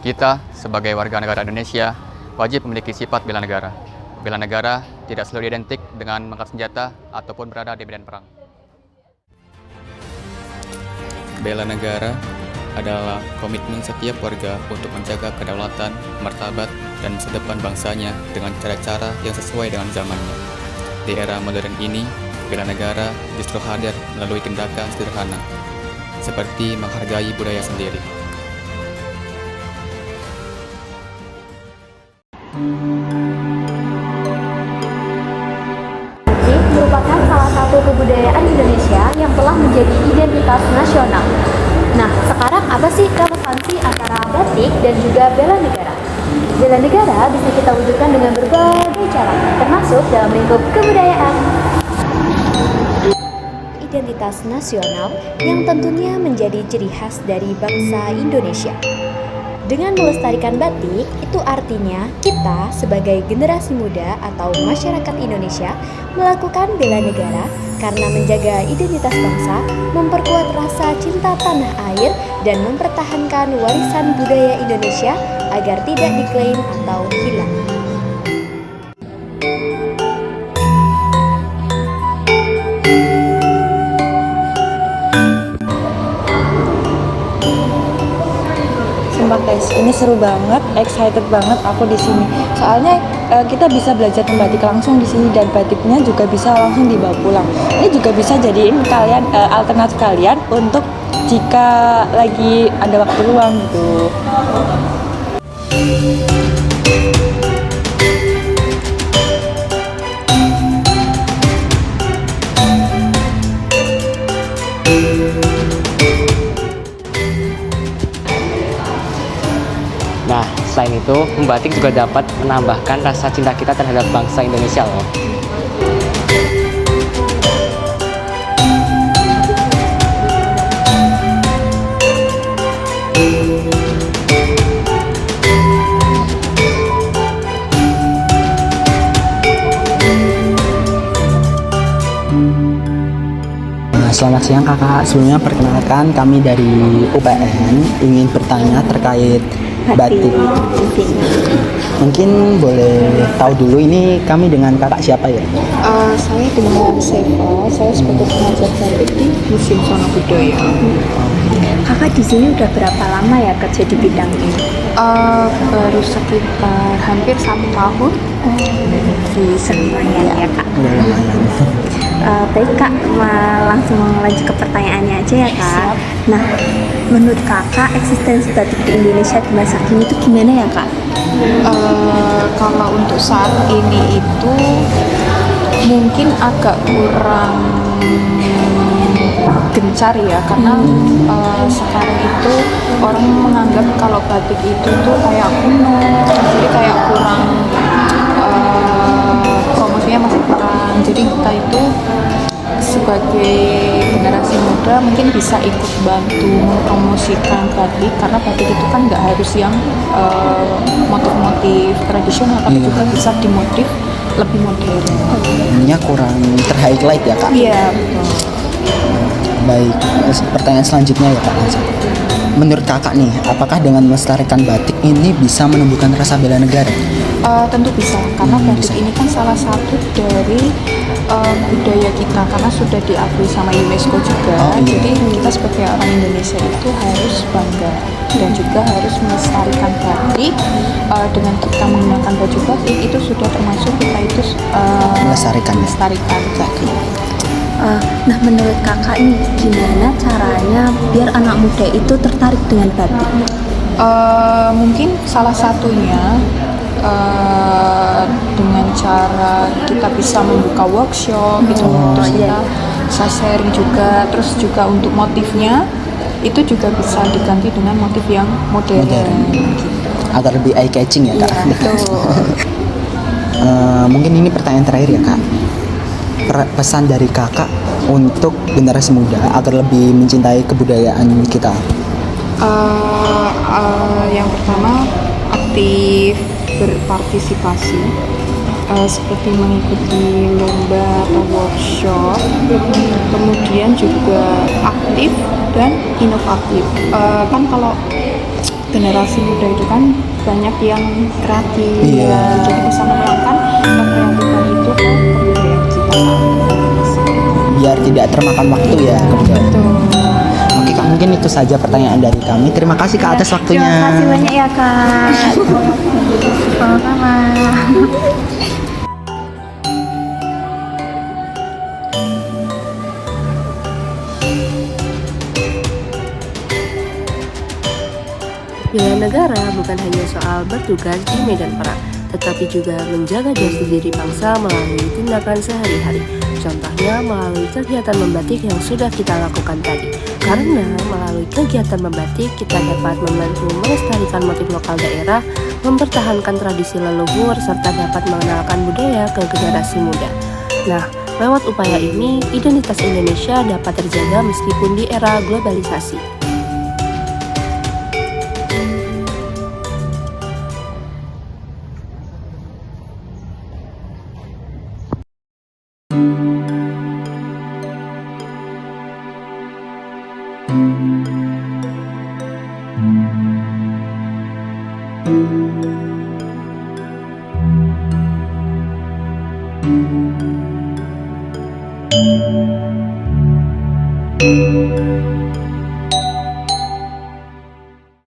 Kita, sebagai warga negara Indonesia, wajib memiliki sifat bela negara. Bela negara tidak selalu identik dengan mengangkat senjata ataupun berada di medan perang. Bela negara adalah komitmen setiap warga untuk menjaga kedaulatan, martabat, dan masa depan bangsanya dengan cara-cara yang sesuai dengan zamannya. Di era modern ini, bela negara justru hadir melalui tindakan sederhana, seperti menghargai budaya sendiri. Batik merupakan salah satu kebudayaan Indonesia yang telah menjadi identitas nasional. Nah, sekarang apa sih relevansi antara batik dan juga bela negara? Bela negara bisa kita wujudkan dengan berbagai cara, termasuk dalam lingkup kebudayaan. Identitas nasional yang tentunya menjadi ciri khas dari bangsa Indonesia. Dengan melestarikan batik, itu artinya kita sebagai generasi muda atau masyarakat Indonesia melakukan bela negara karena menjaga identitas bangsa, memperkuat rasa cinta tanah air, dan mempertahankan warisan budaya Indonesia agar tidak diklaim atau hilang. Sumpah guys, ini seru banget, excited banget aku di sini. Soalnya kita bisa belajar membatik langsung di sini dan batiknya juga bisa langsung dibawa pulang. Ini juga bisa jadiin kalian alternatif kalian untuk jika lagi ada waktu luang gitu. Nah, selain itu, membatik juga dapat menambahkan rasa cinta kita terhadap bangsa Indonesia loh. Selamat siang kakak, sebelumnya perkenalkan kami dari UPN ingin bertanya terkait batik. Mungkin boleh tahu dulu ini kami dengan kakak siapa ya? Saya dengan Seva, saya sebagai pengajar batik di Museum Sono Budaya. Kakak di sini udah berapa lama ya kerja di bidang ini? Baru sekitar hampir 1 tahun. Lumayan ya kak. Lumayan. Baik kak, langsung lanjut ke pertanyaannya aja ya kak. Nah, menurut kakak eksistensi batik di Indonesia di masa kini itu gimana ya kak? Kalau untuk saat ini itu mungkin agak kurang gencar ya, karena sekarang itu orang menganggap kalau batik itu tuh kayak kuno, jadi kayak kurang promosinya masih kurang. Jadi kita itu sebagai generasi muda mungkin bisa ikut bantu mempromosikan batik, karena batik itu kan nggak harus yang motif-motif tradisional, tapi juga bisa dimodif lebih modern. Ininya kurang ter-highlight ya kak? Iya, betul. Baik, pertanyaan selanjutnya ya kak. Menurut kakak nih, apakah dengan melestarikan batik ini bisa menumbuhkan rasa bela negara? Tentu bisa, karena batik Bisa. ini kan salah satu dari budaya kita, karena sudah diakui sama UNESCO juga. Oh, iya. Jadi kita sebagai orang Indonesia itu harus bangga dan juga harus melestarikan batik. Dengan kita menggunakan baju batik itu sudah termasuk kita itu Melestarikan. melestarikan batik. Nah, menurut kakak nih gimana caranya biar anak muda itu tertarik dengan batik? Mungkin salah satunya dengan cara kita bisa membuka workshop gitu, terus kita bisa sharing juga, terus juga untuk motifnya itu juga bisa diganti dengan motif yang modern. Gitu. Agar lebih eye catching ya kak? Iya, betul. Mungkin ini pertanyaan terakhir ya kak. Pesan dari kakak untuk generasi muda agar lebih mencintai kebudayaan kita. Yang pertama, aktif berpartisipasi, seperti mengikuti lomba atau workshop, kemudian juga aktif dan inovatif. Kan kalau generasi muda itu kan banyak yang kreatif, Iya. jadi bisa menuangkan kekreatifan itu ke kebudayaan kita saat ini. Biar tidak termakan waktu ya kebetulan. Betul. Oke Kak, mungkin itu saja pertanyaan dari kami. Terima kasih Kak atas waktunya. Terima kasih banyak ya Kak. Sama-sama. Bela negara bukan hanya soal bertugas di medan perang, tetapi juga menjaga jati diri bangsa melalui tindakan sehari-hari. Contohnya melalui kegiatan membatik yang sudah kita lakukan tadi. Karena melalui kegiatan membatik kita dapat membantu melestarikan motif lokal daerah, mempertahankan tradisi leluhur, serta dapat mengenalkan budaya ke generasi muda. Nah, lewat upaya ini, identitas Indonesia dapat terjaga meskipun di era globalisasi. Thank you.